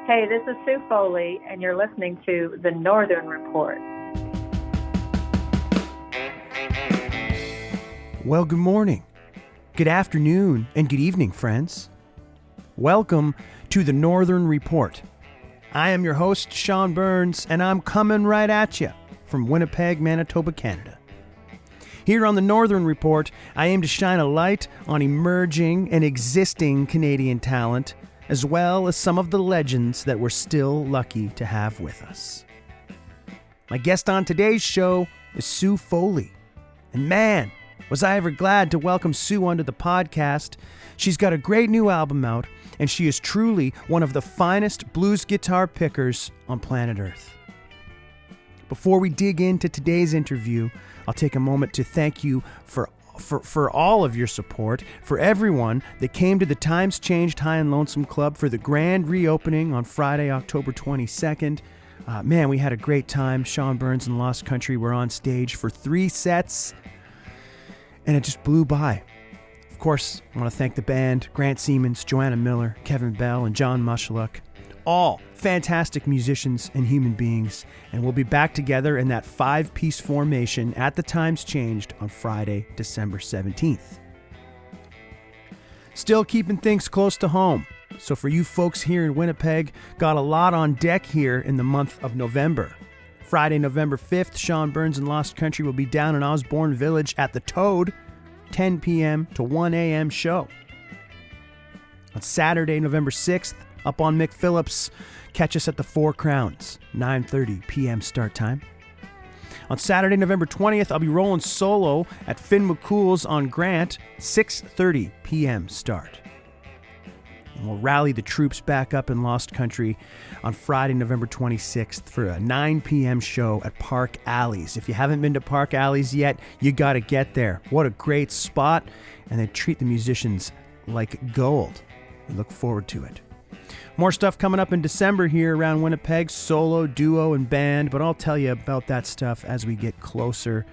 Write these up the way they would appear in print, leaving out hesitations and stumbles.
Hey, this is Sue Foley, and you're listening to The Northern Report. Well, good morning, good afternoon, and good evening, friends. Welcome to The Northern Report. I am your host, Sean Burns, and I'm coming right at you from Winnipeg, Manitoba, Canada. Here on The Northern Report, I aim to shine a light on emerging and existing Canadian talent, as well as some of the legends that we're still lucky to have with us. My guest on today's show is Sue Foley. And man, was I ever glad to welcome Sue onto the podcast. She's got a great new album out, and she is truly one of the finest blues guitar pickers on planet Earth. Before we dig into today's interview, I'll take a moment to thank you for all of your support, for everyone that came to the Times Changed High and Lonesome Club for the grand reopening on Friday, October 22nd. Man, we had a great time. Sean Burns and Lost Country were on stage for 3 sets, and it just blew by. Of course, I want to thank the band, Grant Siemens, Joanna Miller, Kevin Bell, and John Mushlook. All fantastic musicians and human beings, and we'll be back together in that 5-piece formation at the Times Changed on Friday, December 17th. Still keeping things close to home, so for you folks here in Winnipeg, got a lot on deck here in the month of November. Friday, November 5th, Sean Burns and Lost Country will be down in Osborne Village at the Toad, 10 p.m. to 1 a.m. show. On Saturday, November 6th, up on McPhillips, catch us at the Four Crowns, 9:30 p.m. start time. On Saturday, November 20th, I'll be rolling solo at Finn McCool's on Grant, 6:30 p.m. start. And we'll rally the troops back up in Lost Country on Friday, November 26th for a 9 p.m. show at Park Alleys. If you haven't been to Park Alleys yet, you got to get there. What a great spot, and they treat the musicians like gold. We look forward to it. More stuff coming up in December here around Winnipeg, solo, duo, and band, but I'll tell you about that stuff as we get closer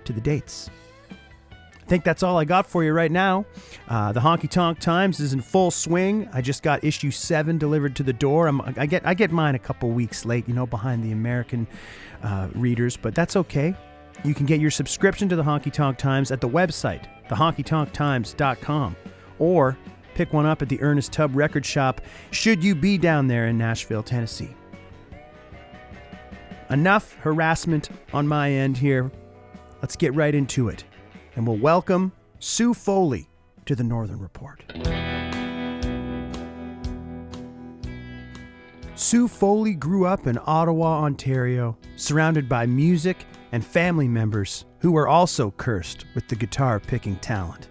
to the dates. I think that's all I got for you right now. The Honky-Tonk Times is in full swing. I just got issue 7 delivered to the door. I get mine a couple weeks late, behind the American readers, but that's okay. You can get your subscription to the Honky-Tonk Times at the website, thehonkytonktimes.com, or pick one up at the Ernest Tubb Record Shop should you be down there in Nashville, Tennessee. Enough harassment on my end here. Let's get right into it. And we'll welcome Sue Foley to the Northern Report. Sue Foley grew up in Ottawa, Ontario, surrounded by music and family members who were also cursed with the guitar-picking talent.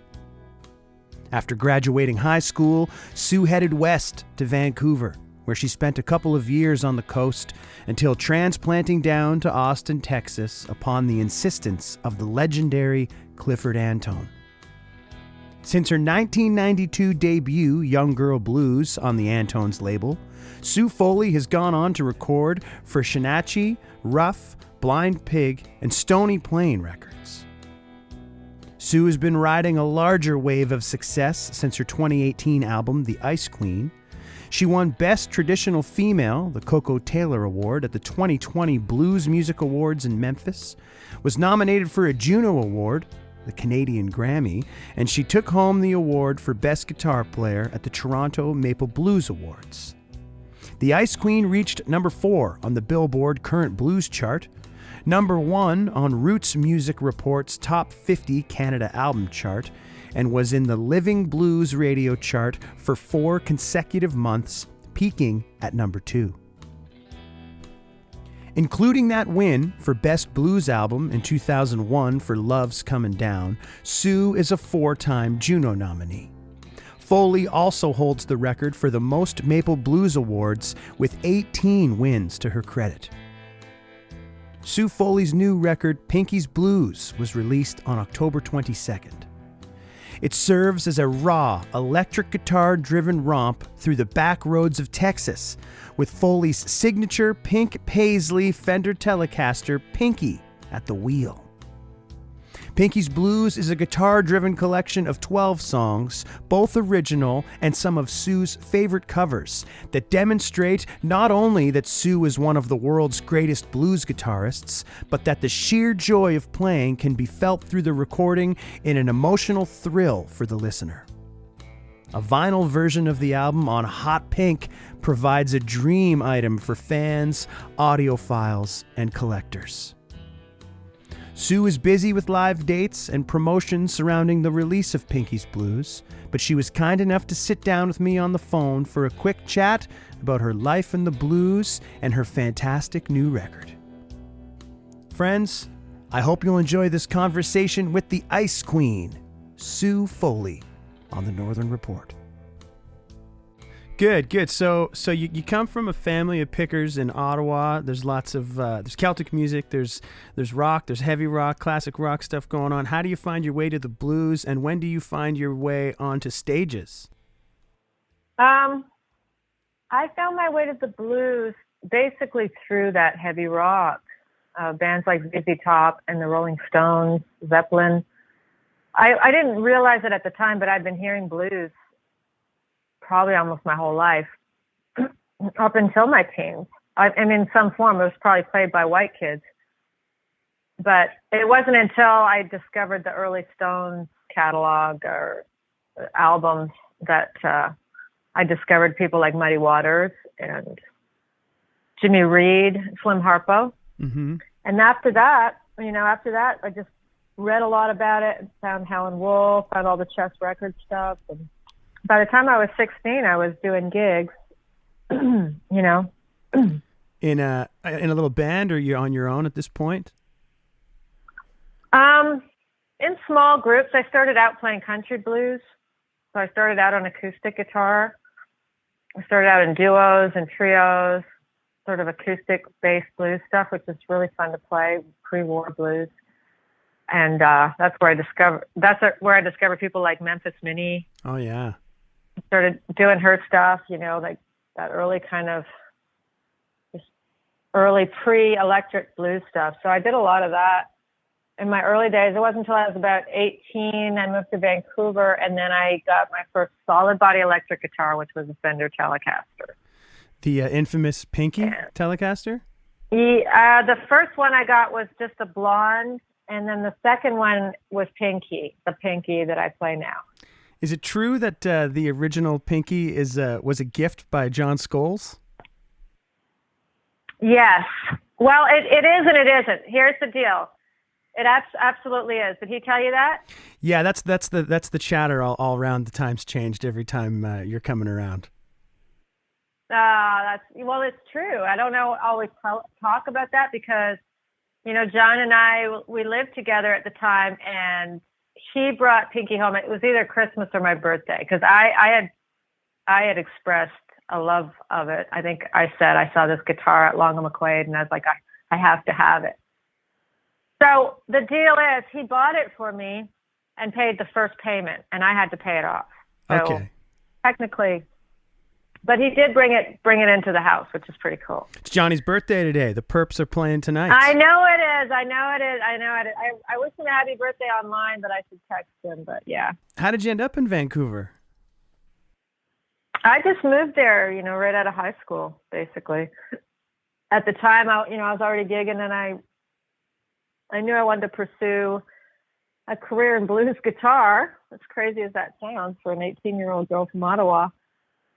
After graduating high school, Sue headed west to Vancouver, where she spent a couple of years on the coast until transplanting down to Austin, Texas, upon the insistence of the legendary Clifford Antone. Since her 1992 debut, Young Girl Blues, on the Antone's label, Sue Foley has gone on to record for Shanachie, Rough, Blind Pig, and Stony Plain Records. Sue has been riding a larger wave of success since her 2018 album, The Ice Queen. She won Best Traditional Female, the Koko Taylor Award, at the 2020 Blues Music Awards in Memphis, was nominated for a Juno Award, the Canadian Grammy, and she took home the award for Best Guitar Player at the Toronto Maple Blues Awards. The Ice Queen reached number 4 on the Billboard Current Blues chart, number 1 on RootsMusic Report's Top 50 Canada Album chart, and was in the Living Blues radio chart for 4 consecutive months, peaking at number 2. Including that win for Best Blues Album in 2001 for Love Comin Down, Sue is a 4-time Juno nominee. Foley also holds the record for the most Maple Blues Awards with 18 wins to her credit. Sue Foley's new record, Pinky's Blues, was released on October 22nd. It serves as a raw, electric guitar-driven romp through the back roads of Texas, with Foley's signature pink Paisley Fender Telecaster Pinky at the wheel. Pinky's Blues is a guitar-driven collection of 12 songs, both original and some of Sue's favorite covers, that demonstrate not only that Sue is one of the world's greatest blues guitarists, but that the sheer joy of playing can be felt through the recording in an emotional thrill for the listener. A vinyl version of the album on Hot Pink provides a dream item for fans, audiophiles, and collectors. Sue is busy with live dates and promotions surrounding the release of Pinky's Blues, but she was kind enough to sit down with me on the phone for a quick chat about her life in the blues and her fantastic new record. Friends, I hope you'll enjoy this conversation with the Ice Queen, Sue Foley, on the Northern Report. Good. So you come from a family of pickers in Ottawa. There's lots of there's Celtic music, there's rock, there's heavy rock, classic rock stuff going on. How do you find your way to the blues, and when do you find your way onto stages? I found my way to the blues basically through that heavy rock. Bands like ZZ Top and the Rolling Stones, Zeppelin. I didn't realize it at the time, but I'd been hearing blues probably almost my whole life, up until my teens. I mean, in some form, it was probably played by white kids. But it wasn't until I discovered the early Stones catalog or albums that I discovered people like Muddy Waters and Jimmy Reed, Slim Harpo. Mm-hmm. And after that, I just read a lot about it and found Helen Wolf, found all the Chess Records stuff. And by the time I was 16, I was doing gigs, In a little band, or you're on your own at this point? In small groups. I started out playing country blues. So I started out on acoustic guitar. I started out in duos and trios, sort of acoustic bass blues stuff, which is really fun to play, pre-war blues. And that's where I discovered people like Memphis Minnie. Oh yeah. Started doing her stuff, like that early kind of just early pre-electric blues stuff. So I did a lot of that in my early days. It wasn't until I was about 18, I moved to Vancouver, and then I got my first solid body electric guitar, which was a Fender Telecaster. The infamous Pinky Telecaster? The first one I got was just a blonde, and then the second one was Pinky, the Pinky that I play now. Is it true that the original Pinky was a gift by John Scholes? Yes. Well, it is and it isn't. Here's the deal. It absolutely is. Did he tell you that? Yeah, that's the chatter all around. The time's changed every time you're coming around. It's true. I don't always talk about that because, John and I, we lived together at the time, and he brought Pinky home. It was either Christmas or my birthday, because I had expressed a love of it. I think I said I saw this guitar at Long and McQuaid, and I was like, I have to have it. So the deal is, he bought it for me and paid the first payment, and I had to pay it off. So okay. Technically, but he did bring it into the house, which is pretty cool. It's Johnny's birthday today. The Perps are playing tonight. I know it is. I wish him a happy birthday online, but I should text him. But yeah. How did you end up in Vancouver? I just moved there, right out of high school, basically. At the time, I was already gigging, and I knew I wanted to pursue a career in blues guitar, as crazy as that sounds for an 18-year-old girl from Ottawa.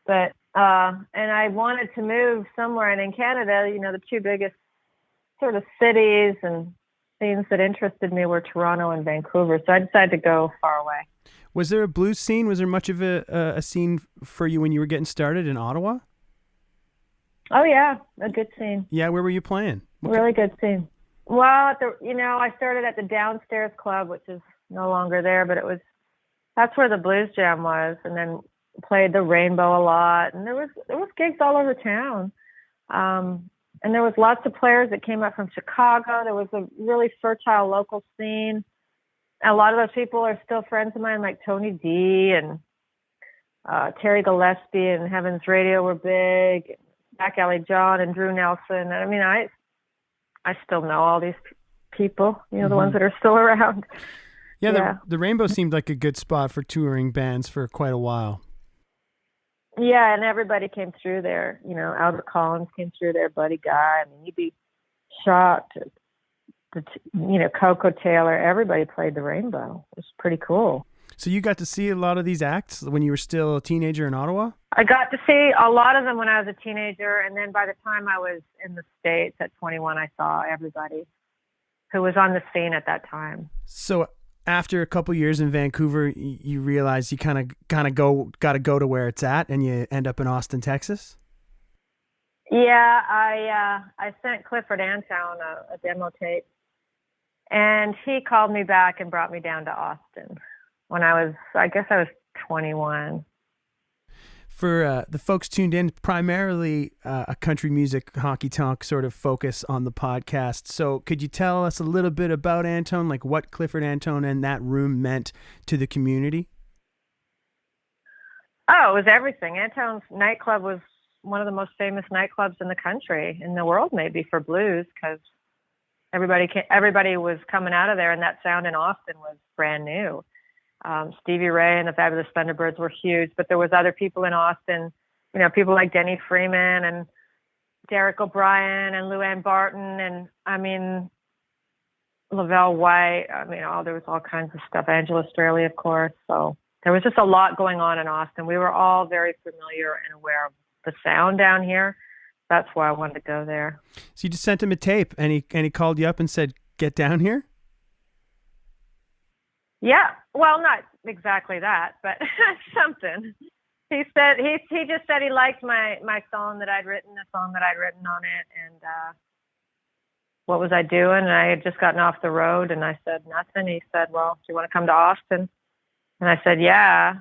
But and I wanted to move somewhere, and in Canada, the two biggest sort of cities and scenes that interested me were Toronto and Vancouver. So I decided to go far away. Was there a blues scene? Was there much of a scene for you when you were getting started in Ottawa? Oh yeah, a good scene. Yeah, where were you playing? Really good scene. Well, I started at the Downstairs Club, which is no longer there, but that's where the Blues Jam was, and then played the Rainbow a lot, and there was gigs all over town. And there was lots of players that came up from Chicago. There was a really fertile local scene. A lot of those people are still friends of mine, like Tony D and Terry Gillespie and Heaven's Radio were big. Back Alley John and Drew Nelson. I mean, I still know all these people, the ones that are still around. Yeah, Yeah. the Rainbow seemed like a good spot for touring bands for quite a while. Yeah, and everybody came through there. You know, Albert Collins came through there, Buddy Guy. I mean, you'd be shocked. You know, Koko Taylor, everybody played the Rainbow. It was pretty cool. So you got to see a lot of these acts when you were still a teenager in Ottawa? I got to see a lot of them when I was a teenager, and then by the time I was in the States at 21, I saw everybody who was on the scene at that time. So after a couple years in Vancouver, you realize you got to go to where it's at, and you end up in Austin, Texas? Yeah, I sent Clifford Antone a demo tape, and he called me back and brought me down to Austin when I guess I was 21. For the folks tuned in, primarily a country music honky-tonk sort of focus on the podcast. So could you tell us a little bit about Antone, like what Clifford Antone and that room meant to the community? Oh, it was everything. Antone's nightclub was one of the most famous nightclubs in the country, in the world maybe, for blues, because everybody was coming out of there, and that sound in Austin was brand new. Stevie Ray and the Fabulous Thunderbirds were huge, but there was other people in Austin, you know, people like Denny Freeman and Derek O'Brien and Luann Barton, and I mean, Lavelle White. I mean, there was all kinds of stuff. Angela Straley, of course. So there was just a lot going on in Austin. We were all very familiar and aware of the sound down here. That's why I wanted to go there. So you just sent him a tape, and he called you up and said, "Get down here." Yeah, well, not exactly that, but something. He said he just said he liked my song that I'd written, the song that I'd written on it, and what was I doing? And I had just gotten off the road, and I said nothing. He said, "Well, do you want to come to Austin?" And I said, "Yeah."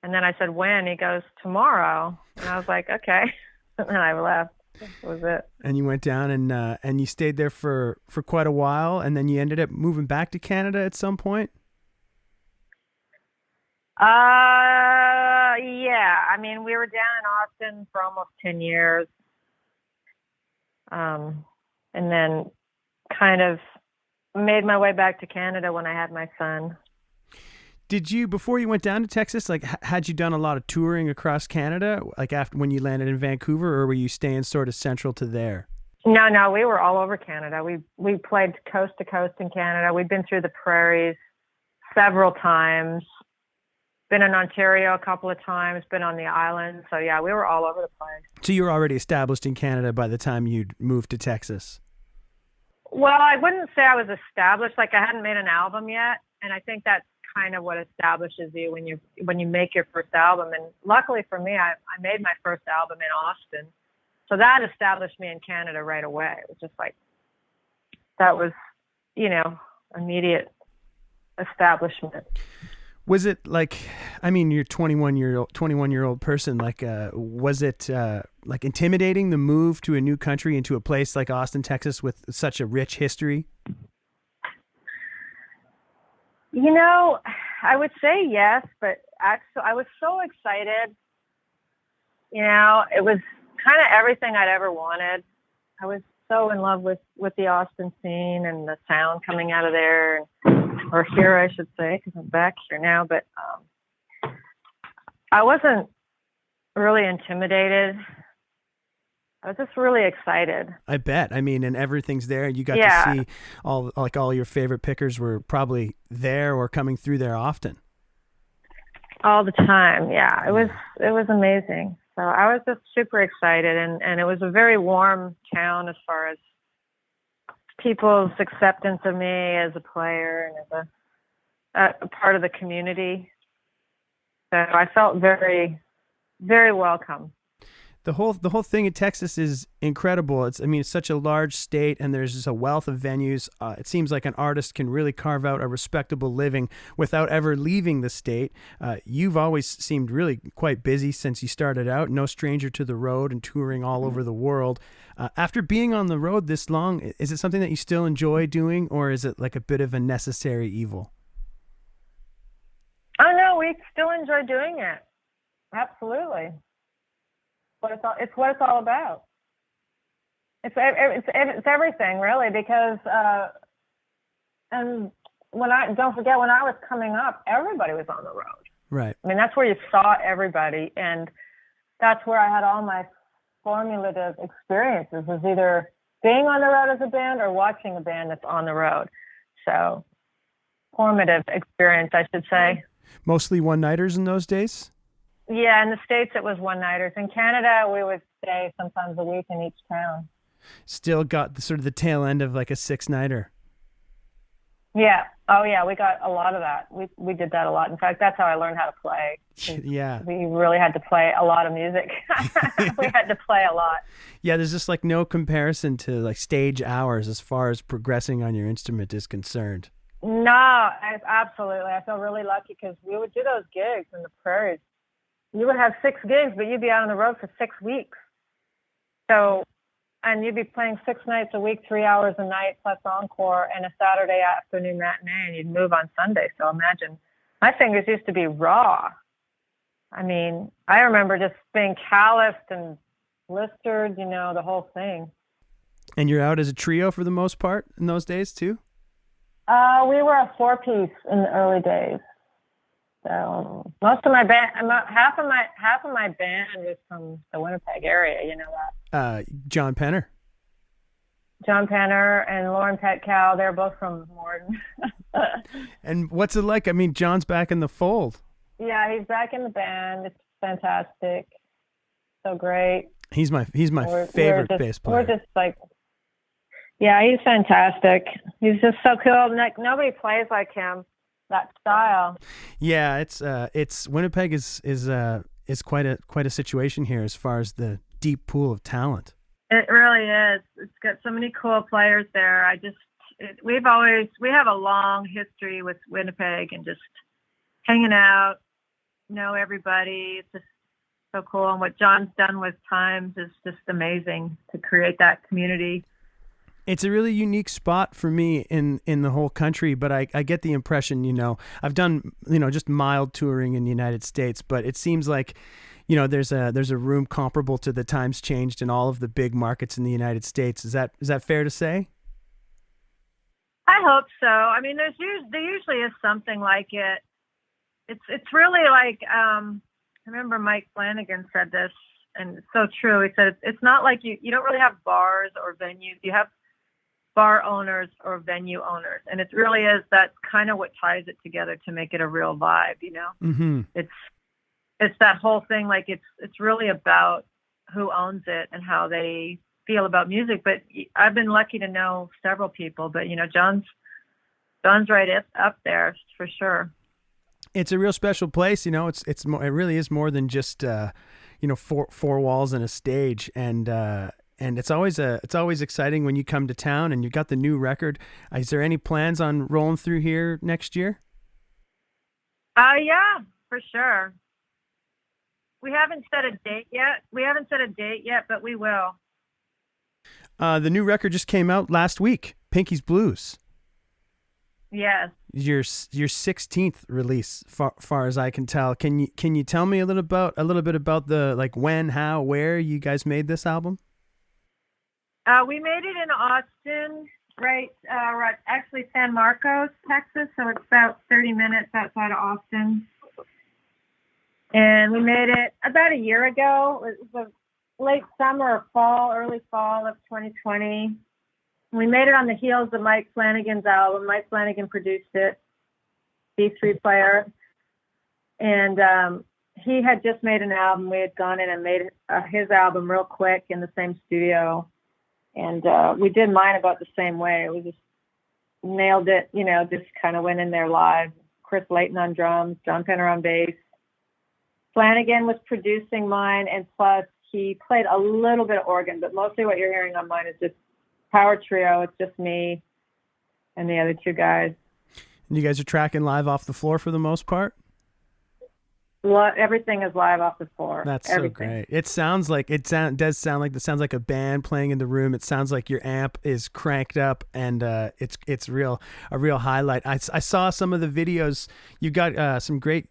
And then I said, "When?" He goes, "Tomorrow." And I was like, "Okay." And then I left. That was it. And you went down and you stayed there for quite a while, and then you ended up moving back to Canada at some point? Yeah. I mean, we were down in Austin for almost 10 years. And then kind of made my way back to Canada when I had my son. Did you, before you went down to Texas, like, had you done a lot of touring across Canada, like after when you landed in Vancouver, or were you staying sort of central to there? No, we were all over Canada. We played coast to coast in Canada. We'd been through the prairies several times. Been in Ontario a couple of times, been on the island. So yeah, we were all over the place. So you were already established in Canada by the time you'd moved to Texas? Well, I wouldn't say I was established. Like, I hadn't made an album yet. And I think that's kind of what establishes you when you make your first album. And luckily for me, I made my first album in Austin. So that established me in Canada right away. It was just like, that was, you know, immediate establishment. Was it like, I mean, you're 21-year-old person, like, was it like intimidating, the move to a new country, into a place like Austin, Texas with such a rich history? You know, I would say yes, but actually I was so excited. You know, it was kind of everything I'd ever wanted. I was so in love with the Austin scene and the sound coming out of there, or here, I should say, because I'm back here now. But I wasn't really intimidated. I was just really excited. I bet. I mean, and everything's there. You got to see all your favorite pickers were probably there or coming through there often. All the time. Yeah, it was amazing. So I was just super excited, and it was a very warm town as far as people's acceptance of me as a player and as a part of the community. So I felt very, very welcome. The whole thing in Texas is incredible. It's such a large state, and there's just a wealth of venues. It seems like an artist can really carve out a respectable living without ever leaving the state. You've always seemed really quite busy since you started out, no stranger to the road and touring all over the world. After being on the road this long, is it something that you still enjoy doing, or is it like a bit of a necessary evil? Oh, no, we still enjoy doing it. Absolutely. It's what it's all about. It's everything, really, because and don't forget, when I was coming up, everybody was on the road. Right. I mean, that's where you saw everybody, and that's where I had all my formative experiences, was either being on the road as a band or watching a band that's on the road. So, formative experience, I should say. Mostly one-nighters in those days? Yeah, in the States it was one-nighters. In Canada, we would stay sometimes a week in each town. Still got the tail end of like a 6-nighter. Yeah. Oh, yeah. We got a lot of that. We did that a lot. In fact, that's how I learned how to play. Yeah. We really had to play a lot of music. We had to play a lot. Yeah, there's just like no comparison to like stage hours as far as progressing on your instrument is concerned. No, absolutely. I feel really lucky because we would do those gigs in the prairies. You would have 6 gigs, but you'd be out on the road for 6 weeks. So, and you'd be playing 6 nights a week, 3 hours a night, plus encore, and a Saturday afternoon matinee, and you'd move on Sunday. So imagine, my fingers used to be raw. I mean, I remember just being calloused and blistered, the whole thing. And you're out as a trio for the most part in those days too? We were a 4-piece in the early days. So most of my band, half of my band is from the Winnipeg area. You know that. John Penner and Lauren Petcow, they're both from Morden. And what's it like? I mean, John's back in the fold. Yeah, he's back in the band. It's fantastic. So great. He's my favorite bass player. We're just like, yeah, he's fantastic. He's just so cool. Nobody plays like him. That style. Yeah, it's Winnipeg is quite a situation here as far as the deep pool of talent. It really is. It's got so many cool players there. We have a long history with Winnipeg and just hanging out, know everybody. It's just so cool. And what John's done with Times is just amazing to create that community. It's a really unique spot for me in the whole country, but I get the impression, I've done, just mild touring in the United States, but it seems like, there's a room comparable to the times changed in all of the big markets in the United States. Is that fair to say? I hope so. I mean, there usually is something like it. It's really like, I remember Mike Flanagan said this, and it's so true. He said, it's not like you don't really have bars or venues. You have bar owners or venue owners, and it really is, that's kind of what ties it together to make it a real vibe. Mm-hmm. It's that whole thing, like it's really about who owns it and how they feel about music. But I've been lucky to know several people, but John's right up there for sure. It's a real special place. It really is more than just four walls and a stage, and it's always exciting when you come to town and you got the new record. Is there any plans on rolling through here next year? Yeah, for sure. We haven't set a date yet, but we will. The new record just came out last week, Pinky's Blues. Yes. Your 16th release, far as I can tell. Can you tell me a little bit about the, like, when, how, where you guys made this album? We made it in Austin, right actually San Marcos, Texas, so it's about 30 minutes outside of Austin. And we made it about a year ago. It was late summer or early fall of 2020. We made it on the heels of Mike Flanagan's album. Mike Flanagan produced it, B3 player. And he had just made an album. We had gone in and made his album real quick in the same studio. And we did mine about the same way. We just nailed it, just kind of went in there live. Chris Layton on drums, John Penner on bass. Flanagan was producing mine, and plus he played a little bit of organ, but mostly what you're hearing on mine is just power trio. It's just me and the other 2 guys. And you guys are tracking live off the floor for the most part? Everything is live off the floor. That's everything. So great. It sounds like a band playing in the room. It sounds like your amp is cranked up, and it's a real highlight. I saw some of the videos. You got some great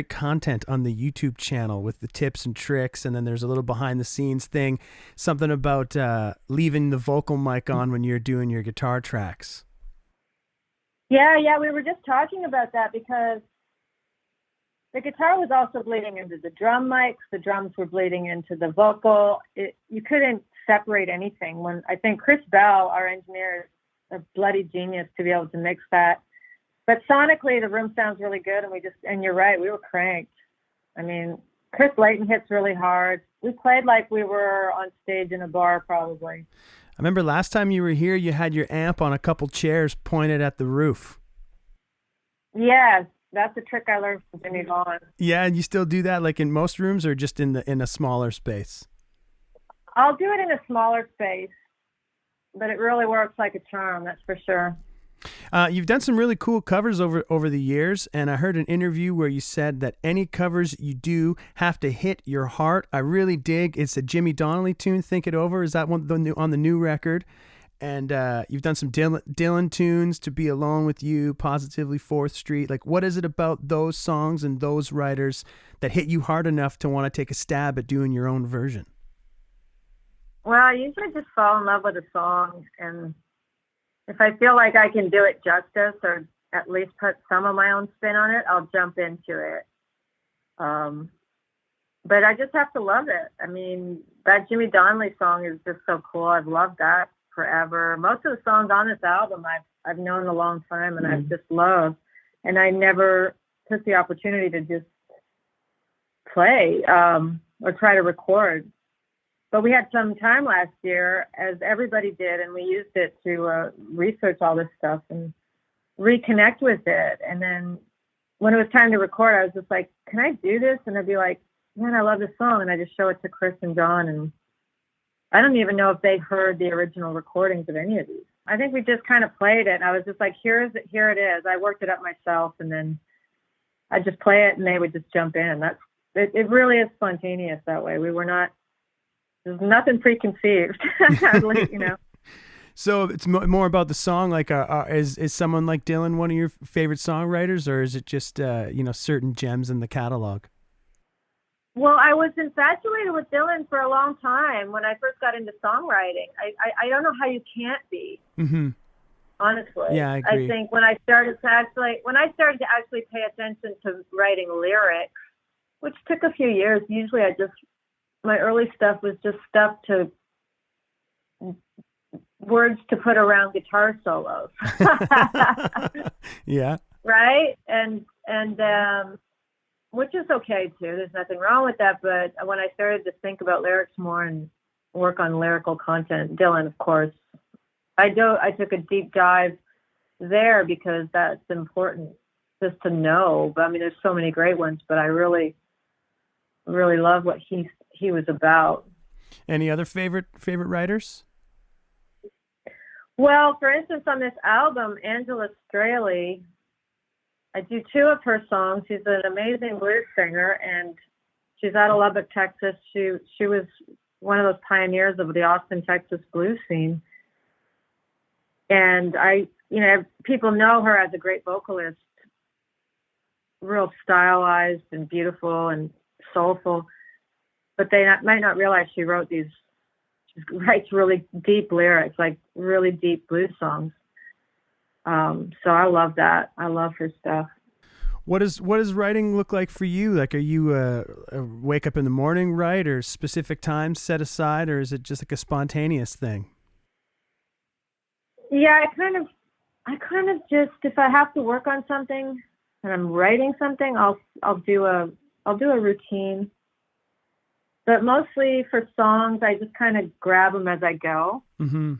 content on the YouTube channel with the tips and tricks, and then there's a little behind the scenes thing, something about leaving the vocal mic on when you're doing your guitar tracks. Yeah, we were just talking about that because the guitar was also bleeding into the drum mics. The drums were bleeding into the vocal. You couldn't separate anything. When I think Chris Bell, our engineer, is a bloody genius to be able to mix that. But sonically, the room sounds really good, and you're right, we were cranked. I mean, Chris Layton hits really hard. We played like we were on stage in a bar, probably. I remember last time you were here, you had your amp on a couple chairs pointed at the roof. Yes, that's a trick I learned from Jimmy Vaughn. Yeah, and you still do that, like in most rooms, or just in a smaller space? I'll do it in a smaller space, but it really works like a charm, that's for sure. You've done some really cool covers over the years, and I heard an interview where you said that any covers you do have to hit your heart. I really dig. It's a Jimmy Donnelly tune, "Think It Over." Is that one on the new record? And you've done some Dylan tunes, "To Be Alone with You," "Positively 4th Street." Like, what is it about those songs and those writers that hit you hard enough to want to take a stab at doing your own version? Well, I usually just fall in love with a song, and if I feel like I can do it justice or at least put some of my own spin on it, I'll jump into it. But I just have to love it. I mean, that Jimmy Donnelly song is just so cool. I've loved that forever. Most of the songs on this album I've known a long time and I've just loved. And I never took the opportunity to just play or try to record. But we had some time last year, as everybody did, and we used it to research all this stuff and reconnect with it. And then when it was time to record, I was just like, can I do this? And I'd be like, man, I love this song. And I just show it to Chris and John. And I don't even know if they heard the original recordings of any of these. I think we just kind of played it. And I was just like, here it is. I worked it up myself. And then I just play it and they would just jump in. It really is spontaneous that way. There's nothing preconceived, you know. So it's more about the song. Like, is someone like Dylan one of your favorite songwriters, or is it just certain gems in the catalog? Well, I was infatuated with Dylan for a long time when I first got into songwriting. I don't know how you can't be. Mm-hmm. Honestly, yeah, I agree. I think when I started to actually pay attention to writing lyrics, which took a few years. Usually, my early stuff was just stuff to words to put around guitar solos. Yeah. Right. And which is okay too. There's nothing wrong with that. But when I started to think about lyrics more and work on lyrical content, Dylan, of course, I took a deep dive there because that's important just to know. But I mean, there's so many great ones, but I really, really love what he was about. Any other favorite writers? Well, for instance, on this album, Angela Straley, I do 2 of her songs. She's an amazing blues singer, and she's out of Lubbock, Texas. She was one of those pioneers of the Austin, Texas blues scene. And people know her as a great vocalist, real stylized and beautiful and soulful. But they might not realize she writes really deep lyrics, like really deep blues songs. So I love that. I love her stuff. What does writing look like for you? Like, are you a wake up in the morning write, or specific times set aside, or is it just like a spontaneous thing? Yeah, I kind of just, if I have to work on something and I'm writing something, I'll do a routine. But mostly for songs, I just kind of grab them as I go. Mm-hmm.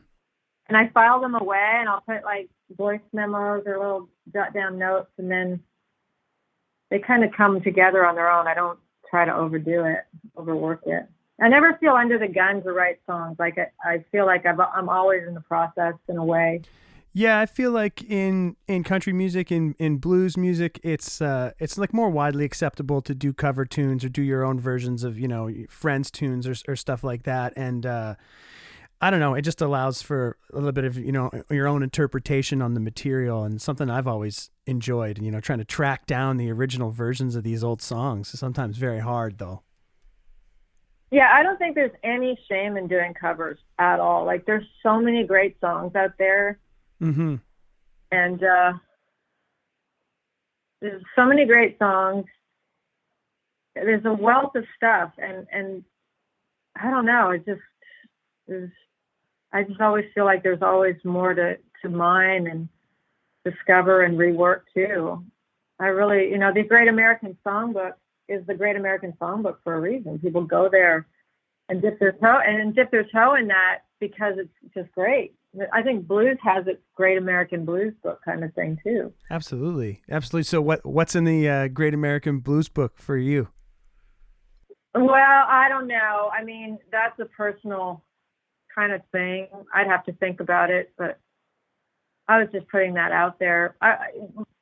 And I file them away, and I'll put like voice memos or little jot down notes, and then they kind of come together on their own. I don't try to overwork it. I never feel under the gun to write songs. Like I feel like I'm always in the process in a way. Yeah, I feel like in country music, in blues music, it's like more widely acceptable to do cover tunes or do your own versions of, friends' tunes or stuff like that. And I don't know, it just allows for a little bit of, your own interpretation on the material, and something I've always enjoyed, trying to track down the original versions of these old songs is sometimes very hard, though. Yeah, I don't think there's any shame in doing covers at all. Like, there's so many great songs out there. Mm-hmm. And there's so many great songs. There's a wealth of stuff, and I don't know. I just always feel like there's always more to mine and discover and rework too. I really, the Great American Songbook is the Great American Songbook for a reason. People go there and dip their toe in that because it's just great. I think blues has its Great American Blues Book kind of thing too. Absolutely. So what's in the Great American Blues Book for you? Well, I don't know. I mean, that's a personal kind of thing. I'd have to think about it, but I was just putting that out there.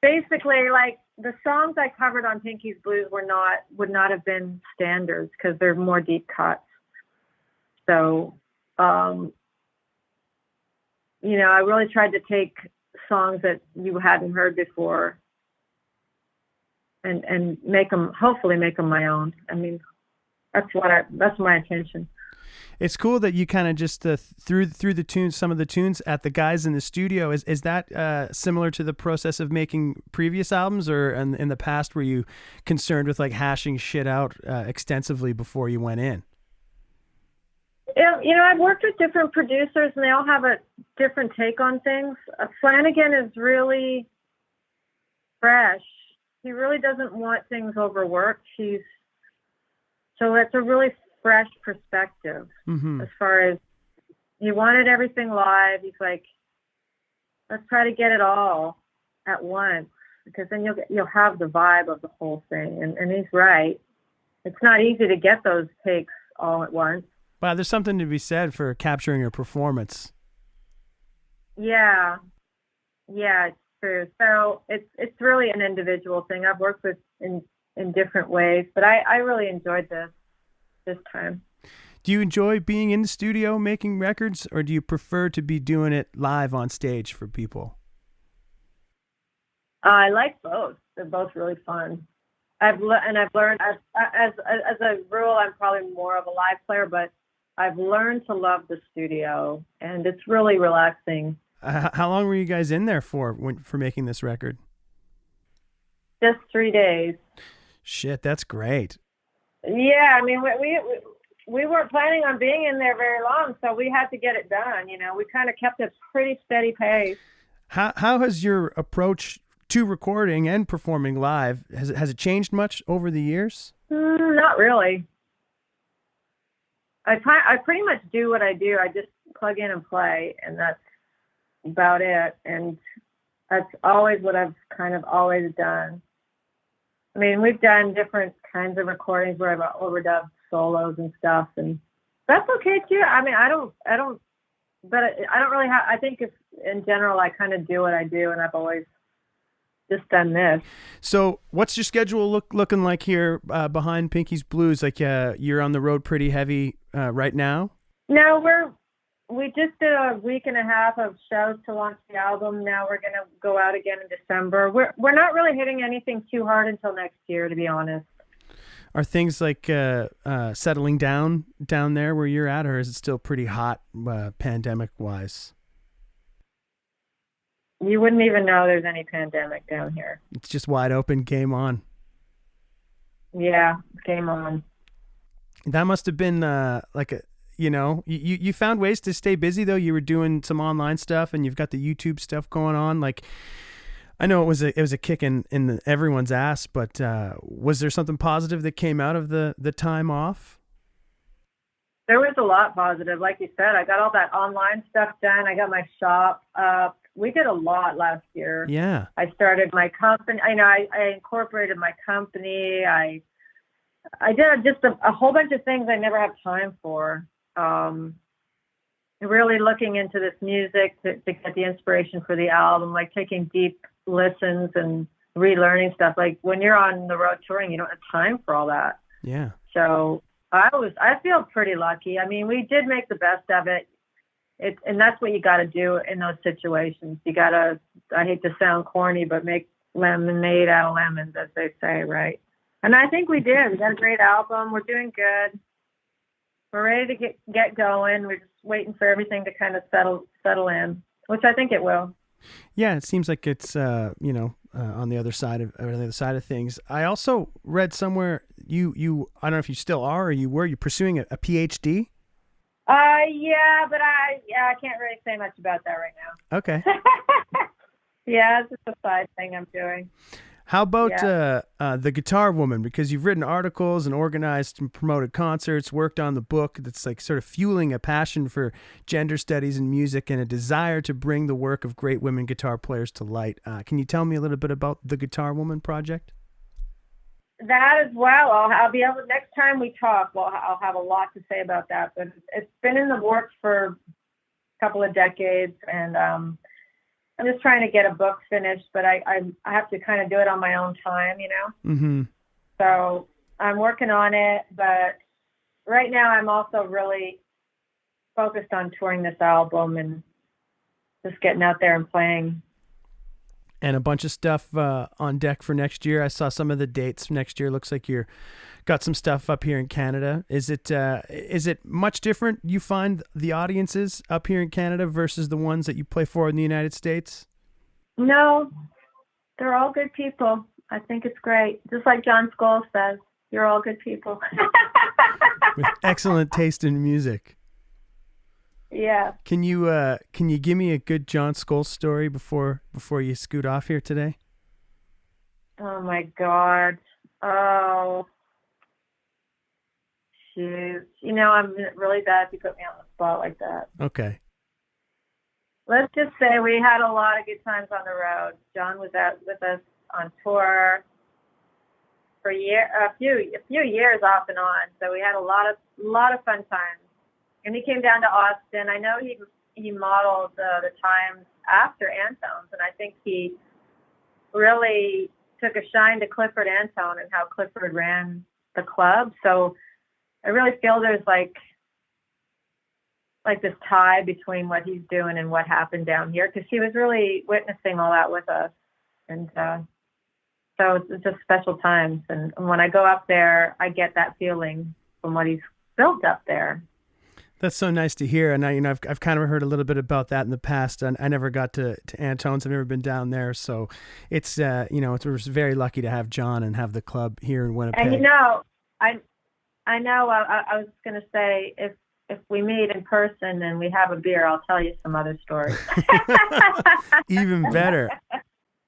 Basically, like the songs I covered on Pinky's Blues would not have been standards because they're more deep cuts. So, I really tried to take songs that you hadn't heard before and hopefully make them my own. I mean, that's my intention. It's cool that you kind of just threw the tunes, some of the tunes at the guys in the studio. Is that similar to the process of making previous albums, or in the past were you concerned with like hashing shit out extensively before you went in? I've worked with different producers and they all have a different take on things. Flanagan is really fresh. He really doesn't want things overworked. So it's a really fresh perspective. Mm-hmm. As far as he wanted everything live. He's like, let's try to get it all at once because then you'll have the vibe of the whole thing. And he's right. It's not easy to get those takes all at once. Wow, there's something to be said for capturing a performance. Yeah, it's true. So it's really an individual thing. I've worked with in different ways, but I really enjoyed this time. Do you enjoy being in the studio making records, or do you prefer to be doing it live on stage for people? I like both. They're both really fun. I've learned as a rule, I'm probably more of a live player, but I've learned to love the studio, and it's really relaxing. How long were you guys in there for making this record? Just 3 days. Shit, that's great. Yeah, I mean, we weren't planning on being in there very long, so we had to get it done. We kind of kept a pretty steady pace. How has your approach to recording and performing live, has it changed much over the years? Not really. I pretty much do what I do. I just plug in and play, and that's about it. And that's always what I've kind of always done. I mean, we've done different kinds of recordings where I've overdubbed solos and stuff, and that's okay too. I mean, I don't really have, I think it's, in general, I kind of do what I do, and I've always just done this. So what's your schedule looking like here behind Pinky's Blues? Like you're on the road pretty heavy right now? No, we just did a week and a half of shows to launch the album. Now we're going to go out again in December. We're not really hitting anything too hard until next year, to be honest. Are things like settling down there where you're at, or is it still pretty hot pandemic-wise? You wouldn't even know there's any pandemic down here. It's just wide open, game on. Yeah, game on. That must have been you found ways to stay busy though. You were doing some online stuff, and you've got the YouTube stuff going on. Like, I know it was a kick in everyone's ass, but was there something positive that came out of the time off? There was a lot positive. Like you said, I got all that online stuff done. I got my shop up. We did a lot last year. Yeah. I started my company. I incorporated my company. I did just a whole bunch of things I never have time for. Really looking into this music to get the inspiration for the album, like taking deep listens and relearning stuff. Like when you're on the road touring, you don't have time for all that. Yeah. So I feel pretty lucky. I mean, we did make the best of it. And that's what you got to do in those situations. You got to, I hate to sound corny, but make lemonade out of lemons, as they say, right? And I think we did. We got a great album. We're doing good. We're ready to get going. We're just waiting for everything to kind of settle in, which I think it will. Yeah, it seems like it's on the other side of things. I also read somewhere you I don't know if you still are or you're pursuing a PhD. Yeah, but I can't really say much about that right now. Okay. Yeah, it's just a side thing I'm doing. How about The Guitar Woman? Because you've written articles and organized and promoted concerts, worked on the book that's like sort of fueling a passion for gender studies and music and a desire to bring the work of great women guitar players to light. Can you tell me a little bit about the Guitar Woman project? That as well. I'll be able, next time we talk, I'll have a lot to say about that. But it's been in the works for a couple of decades, and I'm just trying to get a book finished, but I have to kind of do it on my own time, Mm-hmm. So I'm working on it, but right now I'm also really focused on touring this album and just getting out there and playing. And a bunch of stuff on deck for next year. I saw some of the dates for next year. Looks like you're got some stuff up here in Canada. Is it much different, you find, the audiences up here in Canada versus the ones that you play for in the United States? No, they're all good people. I think it's great. Just like John Scholes says, you're all good people. With excellent taste in music. Yeah. Can you give me a good John Scholes story before you scoot off here today? Oh my God. Oh. Shoot. I'm really bad if you put me on the spot like that. Okay. Let's just say we had a lot of good times on the road. John was out with us on tour for a few years off and on. So we had a lot of fun times. And he came down to Austin. I know he modeled the times after Antone's, and I think he really took a shine to Clifford Antone and how Clifford ran the club. So I really feel there's like this tie between what he's doing and what happened down here, because he was really witnessing all that with us. And so it's just special times. And when I go up there, I get that feeling from what he's built up there. That's so nice to hear. And I've kind of heard a little bit about that in the past. And I never got to Antone's. I've never been down there. So it's, we're very lucky to have John and have the club here in Winnipeg. And I know I was going to say, if we meet in person and we have a beer, I'll tell you some other stories. Even better.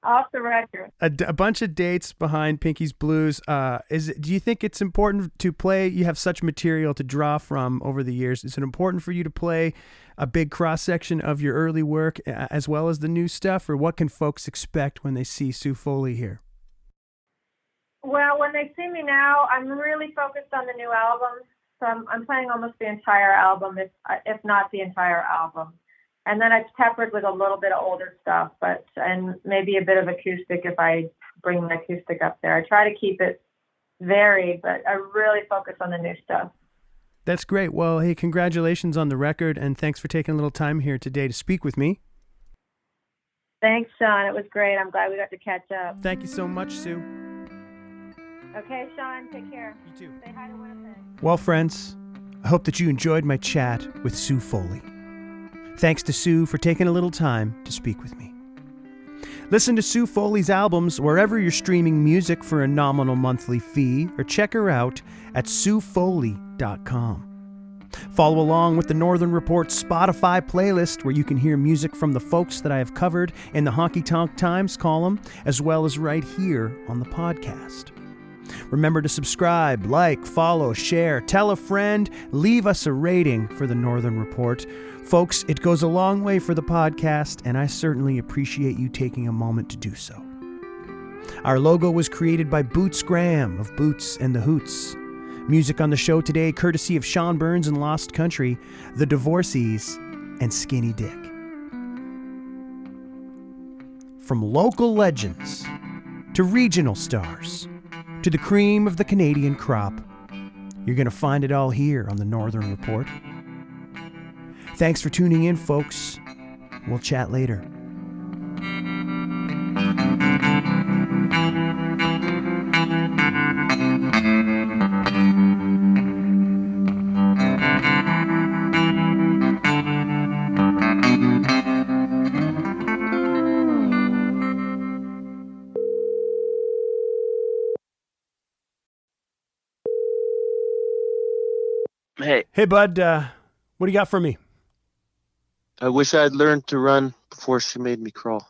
Off the record. A bunch of dates behind Pinky's Blues. Do you think it's important to play? You have such material to draw from over the years. Is it important for you to play a big cross section of your early work as well as the new stuff, or what can folks expect when they see Sue Foley here? Well, when they see me now, I'm really focused on the new album. So I'm playing almost the entire album, if not the entire album. And then it's peppered with a little bit of older stuff, and maybe a bit of acoustic if I bring my acoustic up there. I try to keep it varied, but I really focus on the new stuff. That's great. Well, hey, congratulations on the record, and thanks for taking a little time here today to speak with me. Thanks, Sean. It was great. I'm glad we got to catch up. Thank you so much, Sue. Okay, Sean, take care. You too. Say hi to Winnipeg. Well, friends, I hope that you enjoyed my chat with Sue Foley. Thanks to Sue for taking a little time to speak with me. Listen to Sue Foley's albums wherever you're streaming music for a nominal monthly fee, or check her out at SueFoley.com. Follow along with the Northern Report Spotify playlist, where you can hear music from the folks that I have covered in the Honky-Tonk Times column, as well as right here on the podcast. Remember to subscribe, like, follow, share, tell a friend, leave us a rating for the Northern Report. Folks, it goes a long way for the podcast, and I certainly appreciate you taking a moment to do so. Our logo was created by Boots Graham of Boots and the Hoots. Music on the show today courtesy of Sean Burns and Lost Country, The Divorcees, and Skinny Dick. From local legends to regional stars to the cream of the Canadian crop, you're going to find it all here on the Northern Report. Thanks for tuning in, folks. We'll chat later. Hey, bud, what do you got for me? I wish I had learned to run before she made me crawl.